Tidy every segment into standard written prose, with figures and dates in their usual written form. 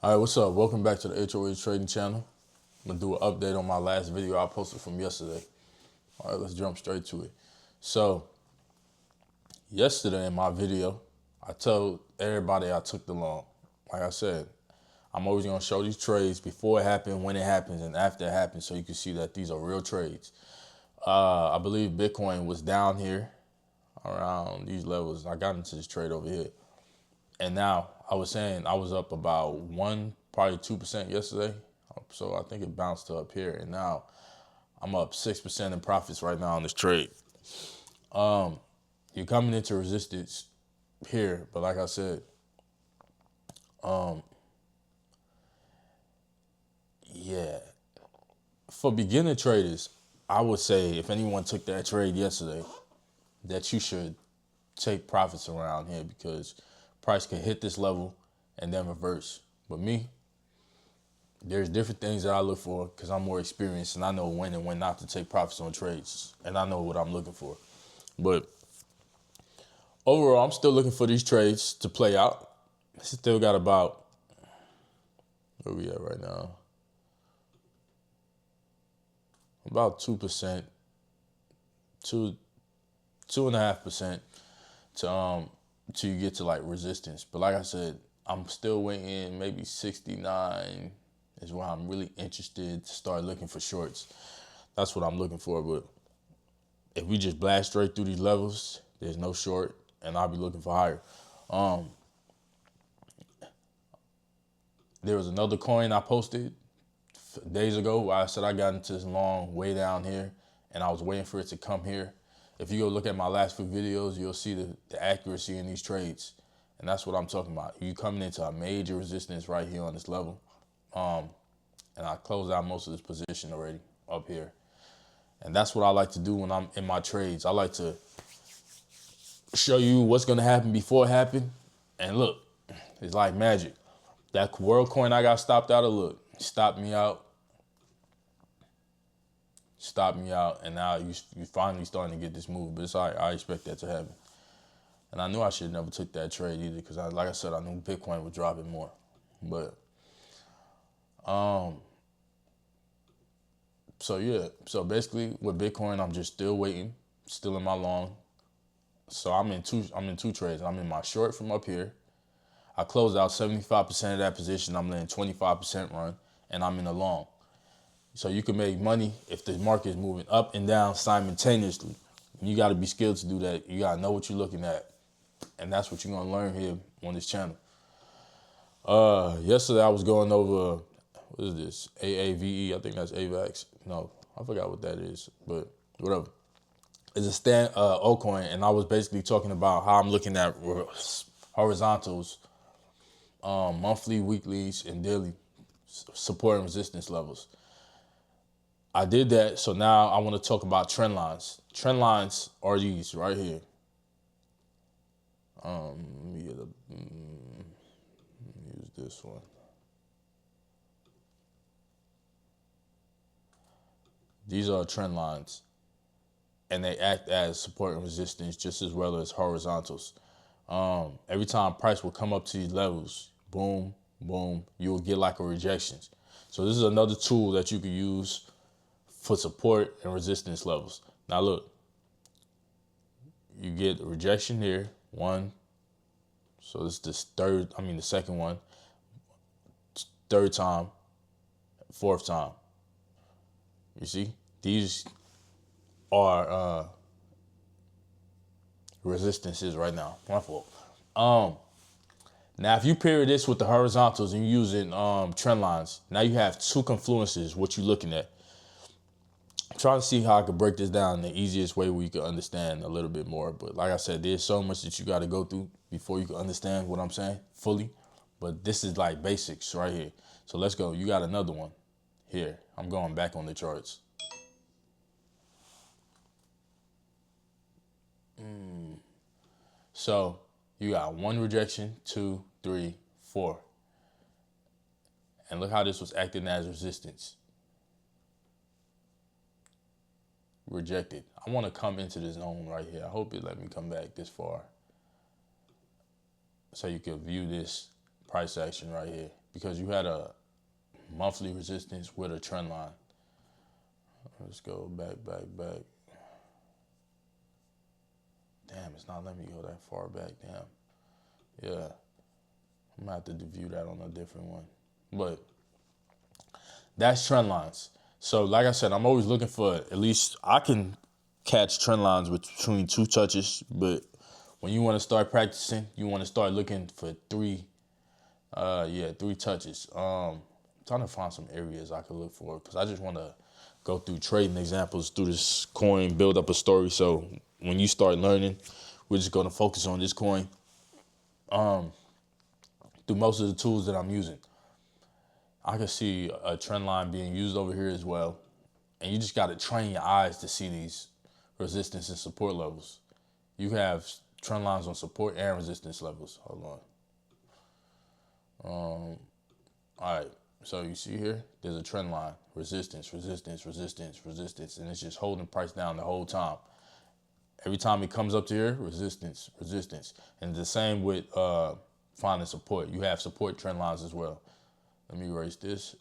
All right, what's up? Welcome back to the HOH Trading Channel. I'm gonna do an update on my last video I posted from yesterday. All right, let's jump straight to it. So, yesterday in my video, I told everybody I took the long. Like I said, I'm always gonna show these trades before it happens, when it happens, and after it happens, so you can see that these are real trades. I believe Bitcoin was down here around these levels. I got into this trade over here. And now I was saying I was up about probably 2% yesterday. So I think it bounced up here. And now I'm up 6% in profits right now on this trade. You're coming into resistance here. But like I said, yeah, for beginner traders, I would say if anyone took that trade yesterday, that you should take profits around here because price could hit this level and then reverse. But me, there's different things that I look for because I'm more experienced and I know when and when not to take profits on trades. And I know what I'm looking for. But overall, I'm still looking for these trades to play out. Still got about, where we at right now? About 2%, 2.5% till you get to like resistance. But like I said, I'm still waiting. Maybe 69 is where I'm really interested to start looking for shorts. That's what I'm looking for. But if we just blast straight through these levels, there's no short, and I'll be looking for higher. There was another coin I posted days ago where I said I got into this long way down here, and I was waiting for it to come here. If you go look at my last few videos, you'll see the accuracy in these trades. And that's what I'm talking about. You coming into a major resistance right here on this level. And I closed out most of this position already up here. And that's what I like to do when I'm in my trades. I like to show you what's going to happen before it happens. And look, it's like magic. That world coin I got stopped out of, look, stopped me out. And now you finally starting to get this move. But it's all right. I expect that to happen. And I knew I should have never took that trade either because, like I said, I knew Bitcoin would drop it more. But, so yeah. So basically with Bitcoin, I'm just still waiting, still in my long. So I'm in two trades. I'm in my short from up here. I closed out 75% of that position. I'm letting 25% run, and I'm in the long. So you can make money if the market is moving up and down simultaneously. You got to be skilled to do that. You got to know what you're looking at. And that's what you're going to learn here on this channel. Yesterday I was going over, what is this? AAVE, I think that's AVAX. No, I forgot what that is, but whatever. It's a altcoin, and I was basically talking about how I'm looking at horizontals, monthly, weeklies, and daily support and resistance levels. I did that, so now I want to talk about trend lines. Trend lines are these right here. Let me use this one. These are trend lines, and they act as support and resistance just as well as horizontals. Every time price will come up to these levels, boom, boom, you will get like a rejection. So this is another tool that you can use for support and resistance levels. Now look, you get a rejection here, one. So this is the second one, third time, fourth time. You see, these are resistances right now. My fault. Now if you pair this with the horizontals and you're using trend lines, now you have two confluences, what you're looking at. I'm trying to see how I could break this down in the easiest way where you can understand a little bit more. But like I said, there's so much that you got to go through before you can understand what I'm saying fully. But this is like basics right here. So let's go. You got another one here. I'm going back on the charts. So you got one rejection, 2, 3, 4. And look how this was acting as resistance. Rejected. I want to come into this zone right here. I hope it let me come back this far so you can view this price action right here. because you had a monthly resistance with a trend line. Let's go back. Damn, it's not letting me go that far back. Damn. Yeah. I'm going to have to view that on a different one. But that's trend lines. So like I said, I'm always looking for, at least I can catch trend lines between 2 touches. But when you want to start practicing, you want to start looking for 3 touches. I'm trying to find some areas I could look for because I just want to go through trading examples through this coin, build up a story. So when you start learning, we're just going to focus on this coin through most of the tools that I'm using. I can see a trend line being used over here as well. And you just got to train your eyes to see these resistance and support levels. You have trend lines on support and resistance levels. Hold on. All right. So you see here, there's a trend line, resistance, and it's just holding price down the whole time. Every time it comes up to here, resistance. And the same with finding support. You have support trend lines as well. Let me erase this.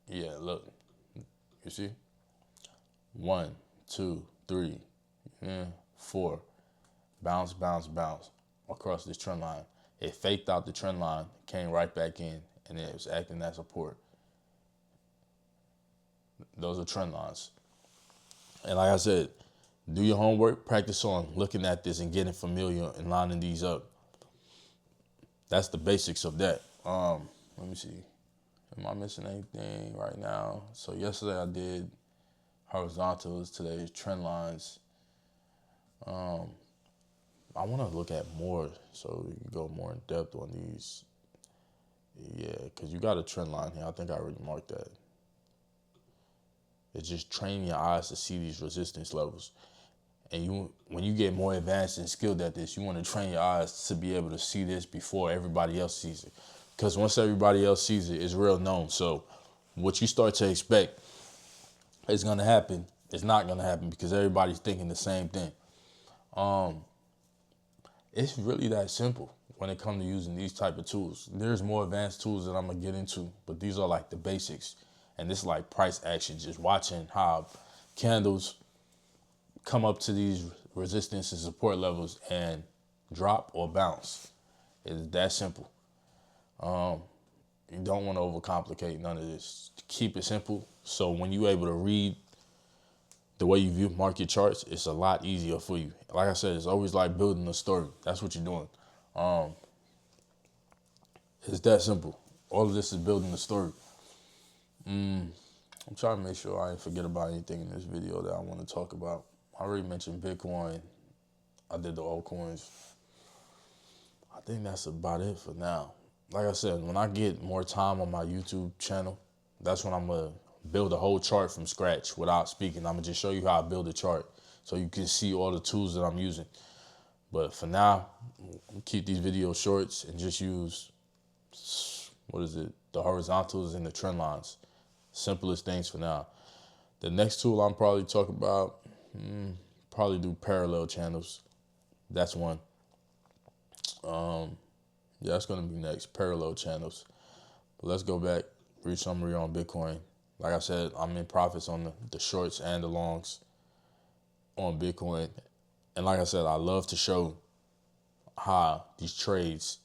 Yeah, look. You see? 1, 2, 3, 4. Bounce across this trend line. It faked out the trend line, came right back in, and it was acting as support. Those are trend lines. And like I said, do your homework, practice on looking at this and getting familiar and lining these up. That's the basics of that. Let me see. Am I missing anything right now? So yesterday I did horizontals, today's trend lines. I want to look at more so we can go more in depth on these. Yeah, because you got a trend line here. I think I already marked that. It's just training your eyes to see these resistance levels. And when you get more advanced and skilled at this, you want to train your eyes to be able to see this before everybody else sees it. Because once everybody else sees it, it's real known. So what you start to expect is going to happen. It's not going to happen because everybody's thinking the same thing. It's really that simple when it comes to using these type of tools. There's more advanced tools that I'm going to get into, but these are like the basics. And this is like price action, just watching how candles come up to these resistance and support levels and drop or bounce. It's that simple. You don't want to overcomplicate none of this. Keep it simple. So when you're able to read the way you view market charts, it's a lot easier for you. Like I said, it's always like building a story. That's what you're doing. It's that simple. All of this is building a story. I'm trying to make sure I didn't forget about anything in this video that I want to talk about. I already mentioned Bitcoin. I did the altcoins. I think that's about it for now. Like I said, when I get more time on my YouTube channel, that's when I'm going to build a whole chart from scratch without speaking. I'm going to just show you how I build a chart so you can see all the tools that I'm using. But for now, I'll keep these videos shorts and just use, the horizontals and the trend lines. Simplest things for now. The next tool I'm probably talking about, probably do parallel channels. That's one. Yeah, that's going to be next, parallel channels. But let's go back, brief summary on Bitcoin. Like I said, I'm in profits on the shorts and the longs on Bitcoin. And like I said, I love to show how these trades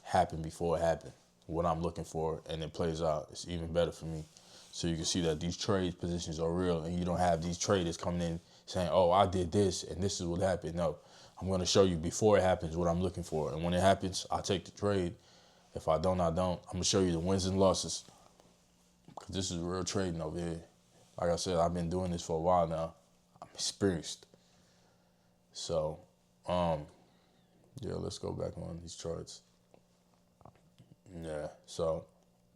happen before it happen, what I'm looking for, and it plays out. It's even better for me. So you can see that these trade positions are real and you don't have these traders coming in saying, oh, I did this and this is what happened. No, I'm going to show you before it happens what I'm looking for. And when it happens, I take the trade. If I don't, I don't. I'm going to show you the wins and losses. Because this is real trading over here. Like I said, I've been doing this for a while now. I'm experienced. So, yeah, let's go back on these charts. Yeah, so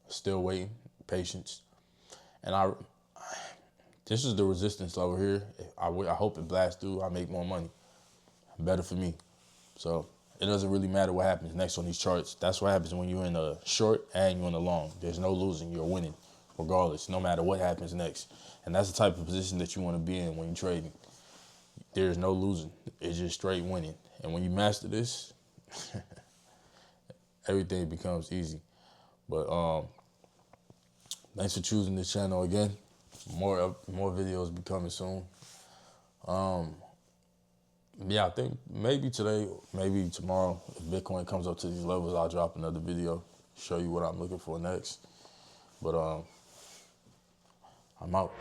still waiting, patience. And this is the resistance over here. I hope it blasts through. I make more money. Better for me. So it doesn't really matter what happens next on these charts. That's what happens when you're in a short and you're in a long. There's no losing. You're winning regardless, no matter what happens next. And that's the type of position that you want to be in when you're trading. there's no losing. It's just straight winning. And when you master this, everything becomes easy. But thanks for choosing this channel again. More videos be coming soon. Yeah, I think maybe today, maybe tomorrow, if Bitcoin comes up to these levels, I'll drop another video, show you what I'm looking for next. But I'm out.